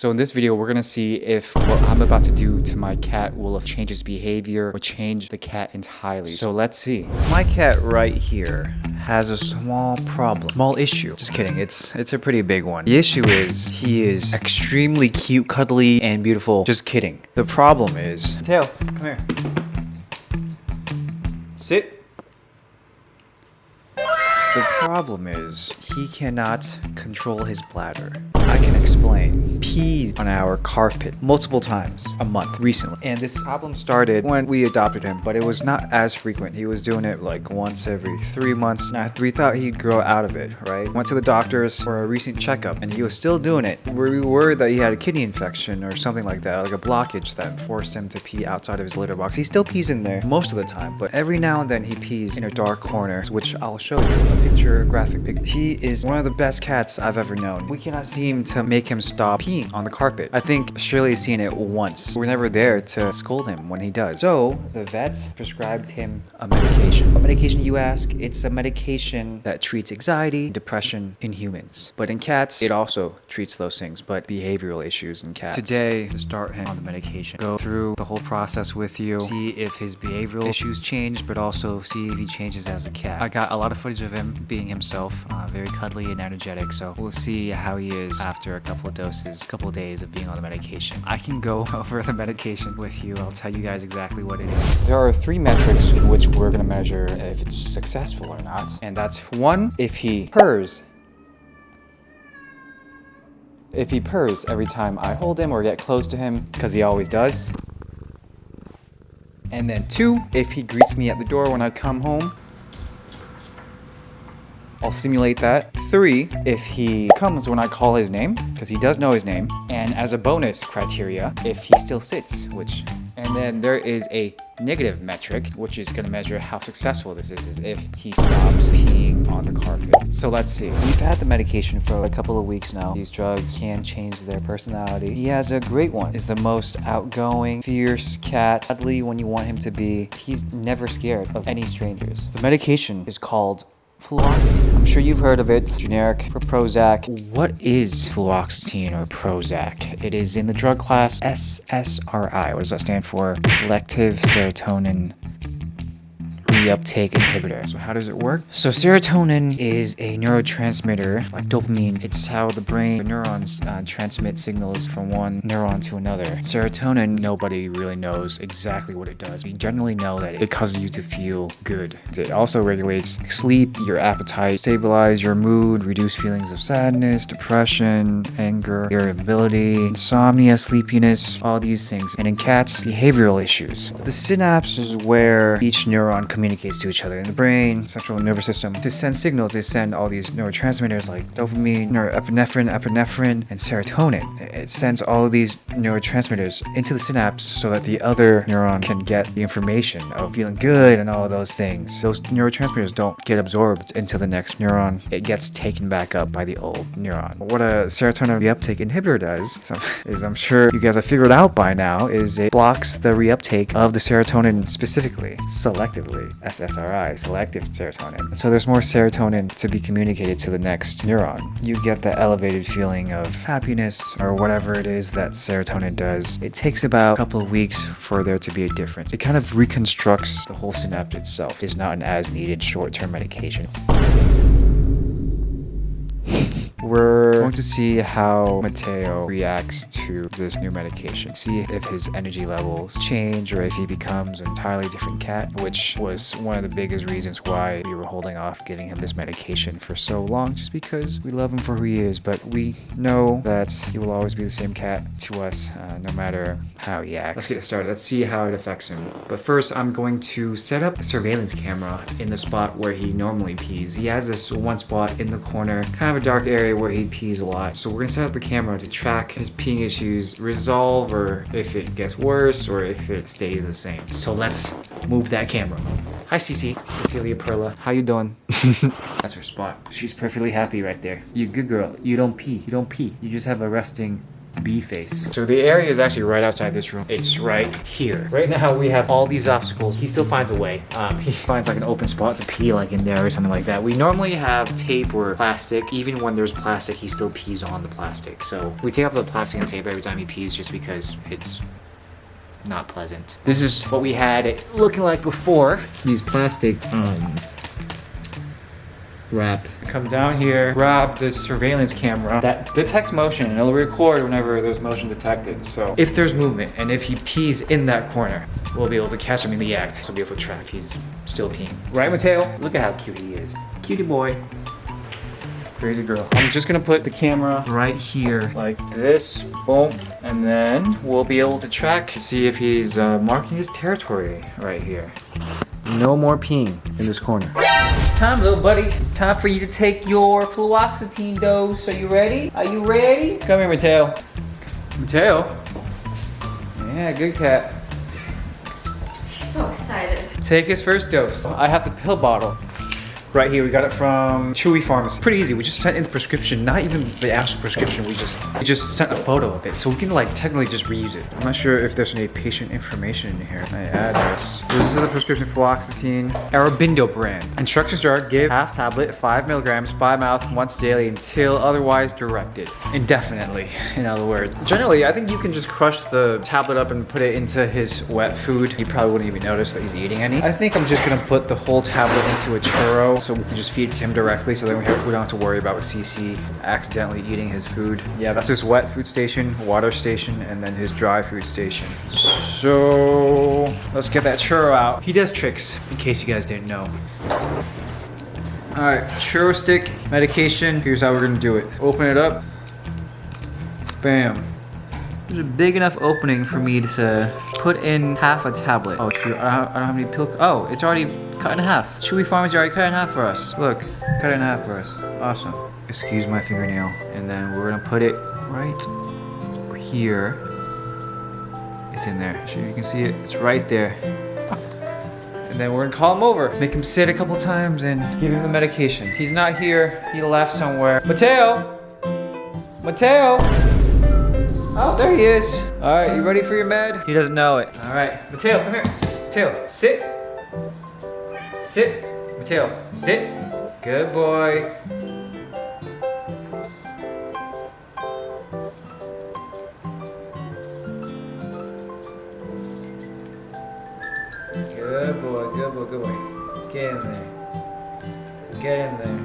So in this video, we're gonna see if what I'm about to do to my cat will change his behavior or change the cat entirely. So let's see. My cat right here has a small problem, small issue. Just kidding, it's a pretty big one. The issue is he is extremely cute, cuddly, and beautiful. Just kidding. The problem is, Tail, come here. Sit. The problem is he cannot control his bladder. I can explain. Pees on our carpet multiple times a month recently. And this problem started when we adopted him, but it was not as frequent. He was doing it like once every 3 months. And we thought he'd grow out of it, right? Went to the doctors for a recent checkup and he was still doing it. We were worried that he had a kidney infection or something like that, like a blockage that forced him to pee outside of his litter box. He still pees in there most of the time, but every now and then he pees in a dark corner, which I'll show you a picture, graphic picture. He is one of the best cats I've ever known. We cannot seem to make him stop peeing on the carpet. I think Shirley's seen it once. We're never there to scold him when he does. So the vet prescribed him a medication. What medication, you ask? It's a medication that treats anxiety, depression in humans. But in cats, it also treats those things, but behavioral issues in cats. Today, to start him on the medication, go through the whole process with you, see if his behavioral issues change, but also see if he changes as a cat. I got a lot of footage of him being himself, very cuddly and energetic, so we'll see how he is after a couple of doses, a couple of days of being on the medication. I can go over the medication with you. I'll tell you guys exactly what it is. There are 3 metrics in which we're gonna measure if it's successful or not, and that's 1, if he purrs. If he purrs every time I hold him or get close to him, because he always does. And then 2, if he greets me at the door when I come home. I'll simulate that. 3, if he comes when I call his name, because he does know his name. And as a bonus criteria, if he still sits, which... And then there is a negative metric, which is going to measure how successful this is if he stops peeing on the carpet. So let's see. We've had the medication for a couple of weeks now. These drugs can change their personality. He has a great one. He's the most outgoing, fierce cat. Sadly, when you want him to be, he's never scared of any strangers. The medication is called fluoxetine. I'm sure you've heard of it. It's generic for Prozac. What is fluoxetine or Prozac? It is in the drug class SSRI. What does that stand for? Selective serotonin reuptake inhibitor. So how does it work? So serotonin is a neurotransmitter like dopamine. It's how the brain, the neurons transmit signals from one neuron to another. Serotonin, nobody really knows exactly what it does. We generally know that it causes you to feel good. It also regulates sleep, your appetite, stabilize your mood, reduce feelings of sadness, depression, anger, irritability, insomnia, sleepiness, all these things. And in cats, behavioral issues. The synapse is where each neuron communicates to each other in the brain, central nervous system. To send signals, they send all these neurotransmitters like dopamine, epinephrine, and serotonin. It sends all of these neurotransmitters into the synapse so that the other neuron can get the information of feeling good and all of those things. Those neurotransmitters don't get absorbed into the next neuron. It gets taken back up by the old neuron. What a serotonin reuptake inhibitor does is, I'm sure you guys have figured out by now, is it blocks the reuptake of the serotonin specifically, selectively. SSRI, selective serotonin. So there's more serotonin to be communicated to the next neuron. You get that elevated feeling of happiness or whatever it is that serotonin does. It takes about a couple of weeks for there to be a difference. It kind of reconstructs the whole synapse itself. It's not an as-needed short-term medication. We're going to see how Mateo reacts to this new medication. See if his energy levels change or if he becomes an entirely different cat, which was one of the biggest reasons why we were holding off getting him this medication for so long, just because we love him for who he is, but we know that he will always be the same cat to us, no matter how he acts. Let's get started. Let's see how it affects him. But first, I'm going to set up a surveillance camera in the spot where he normally pees. He has this one spot in the corner, kind of a dark area where he pees a lot. So we're gonna set up the camera to track his peeing issues, resolve, or if it gets worse or if it stays the same. So let's move that camera. Hi Cece, Cecilia Perla. How you doing? That's her spot. She's perfectly happy right there. You good girl. You don't pee. You don't pee. You just have a resting B face. So the area is actually right outside this room. It's right here. Right now we have all these obstacles. He still finds a way. He finds like an open spot to pee like in there or something like that. We normally have tape or plastic. Even when there's plastic, he still pees on the plastic. So we take off the plastic and tape every time he pees just because it's not pleasant. This is what we had it looking like before. These plastic wrap. Come down here, grab this surveillance camera that detects motion and it'll record whenever there's motion detected. So if there's movement and if he pees in that corner, we'll be able to catch him in the act. So we'll be able to track if he's still peeing. Right, Mateo? Look at how cute he is. Cutie boy. Crazy girl. I'm just gonna put the camera right here like this, boom, and then we'll be able to track, see if he's marking his territory right here. No more peeing in this corner. It's time, little buddy. It's time for you to take your fluoxetine dose. Are you ready? Are you ready? Come here, Mateo. Mateo? Yeah, good cat. She's so excited. Take his first dose. I have the pill bottle. Right here, we got it from Chewy Pharmacy. Pretty easy, we just sent in the prescription, not even the actual prescription, we just sent a photo of it. So we can like technically just reuse it. I'm not sure if there's any patient information in here. My address. This is the prescription fluoxetine, Arabindo brand. Instructions are give half tablet, 5 milligrams by mouth once daily until otherwise directed. Indefinitely, in other words. Generally, I think you can just crush the tablet up and put it into his wet food. He probably wouldn't even notice that he's eating any. I think I'm just gonna put the whole tablet into a churro so we can just feed it to him directly so then we don't have to worry about CC accidentally eating his food. Yeah, that's his wet food station, water station, and then his dry food station. So let's get that churro out. He does tricks, in case you guys didn't know. All right, churro stick, medication. Here's how we're gonna do it. Open it up. Bam. There's a big enough opening for me to put in half a tablet. Oh shoot, I don't have any pill. Oh, it's already cut in half. Chewy Pharmacy already cut it in half for us. Look, cut it in half for us. Awesome. Excuse my fingernail. And then we're gonna put it right here. It's in there. Sure you can see it. It's right there. And then we're gonna call him over. Make him sit a couple times and give him the medication. He's not here. He left somewhere. Mateo! Mateo! Oh, there he is. All right, you ready for your med? He doesn't know it. All right, Mateo, come here. Mateo, sit. Sit. Mateo, sit. Good boy. Good boy, good boy, good boy. Get in there. Get in there.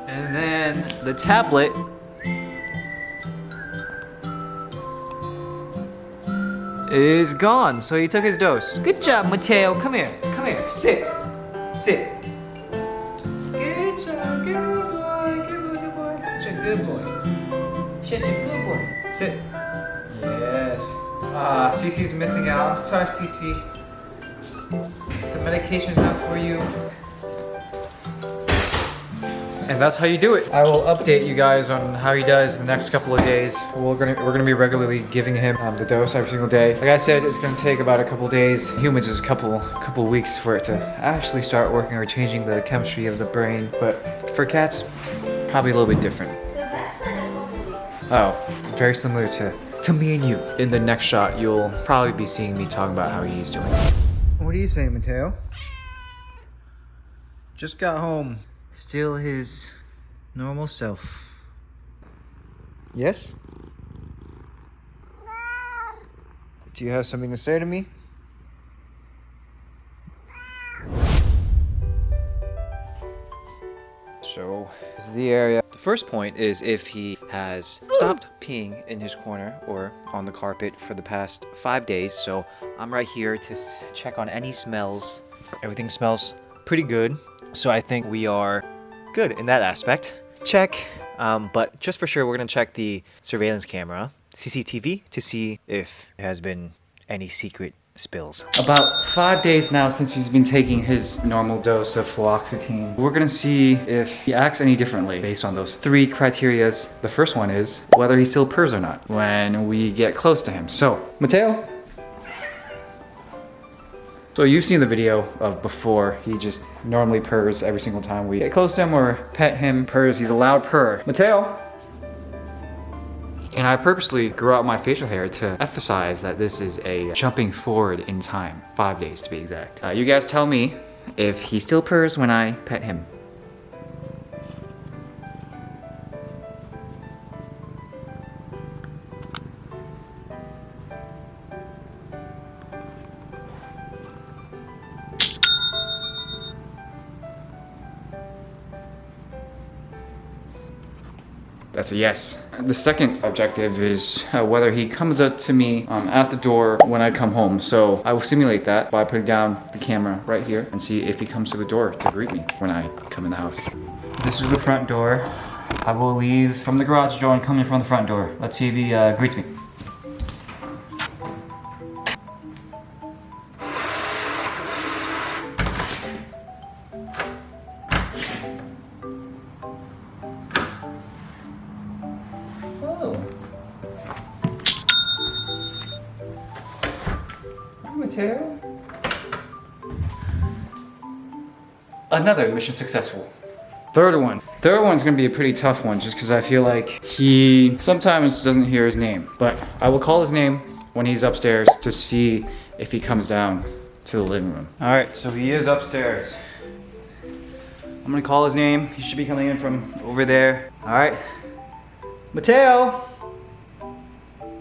And then the tablet is gone. So he took his dose. Good job, Mateo. Come here. Come here. Sit. Sit. Good job. Good boy. Good boy. Good boy. Such a good boy. Such a good boy. Sit. Yes. Ah, Cece's missing out. I'm sorry, Cece. The medication's not for you. And that's how you do it. I will update you guys on how he does the next couple of days. We're gonna be regularly giving him the dose every single day. Like I said, it's gonna take about a couple of days. Humans is a couple weeks for it to actually start working or changing the chemistry of the brain. But for cats, probably a little bit different. Oh, very similar to me and you. In the next shot, you'll probably be seeing me talking about how he's doing. What do you say, Mateo? Just got home. Still his normal self. Yes? Do you have something to say to me? So, this is the area. The first point is if he has stopped peeing in his corner or on the carpet for the past 5 days. So, I'm right here to check on any smells. Everything smells pretty good. So I think we are good in that aspect. Check, but just for sure, we're gonna check the surveillance camera, CCTV, to see if there has been any secret spills. About 5 days now since he's been taking his normal dose of fluoxetine. We're gonna see if he acts any differently based on those 3 criterias. The first one is whether he still purrs or not when we get close to him. So, Mateo? So you've seen the video of before. He just normally purrs every single time we get close to him or pet him. Purrs, he's a loud purr. Mateo? And I purposely grew out my facial hair to emphasize that this is a jumping forward in time, 5 days to be exact. You guys tell me if he still purrs when I pet him. That's a yes. The second objective is whether he comes up to me at the door when I come home. So I will simulate that by putting down the camera right here and see if he comes to the door to greet me when I come in the house. This is the front door. I will leave from the garage door and come in from the front door. Let's see if he greets me. Mateo? Another mission successful. Third one's gonna be a pretty tough one just because I feel like he sometimes doesn't hear his name. But I will call his name when he's upstairs to see if he comes down to the living room. All right, so he is upstairs. I'm gonna call his name. He should be coming in from over there. All right. Mateo!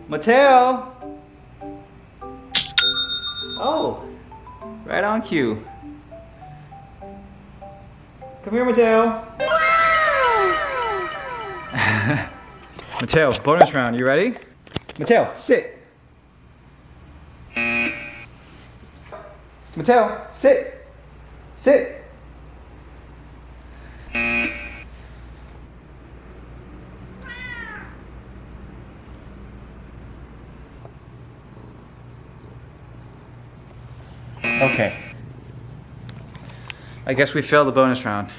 Mateo! Oh, right on cue. Come here, Mateo. Mateo, bonus round, you ready? Mateo, sit. Mateo, sit. Sit. Okay. I guess we failed the bonus round,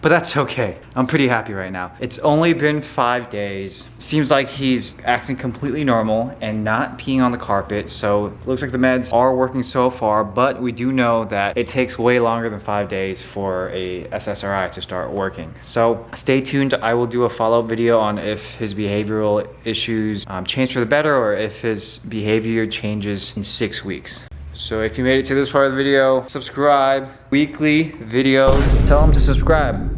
but that's okay. I'm pretty happy right now. It's only been 5 days. Seems like he's acting completely normal and not peeing on the carpet, so it looks like the meds are working so far, but we do know that it takes way longer than 5 days for a SSRI to start working. So stay tuned. I will do a follow-up video on if his behavioral issues change for the better or if his behavior changes in 6 weeks. So if you made it to this part of the video, subscribe. Weekly videos. Tell them to subscribe.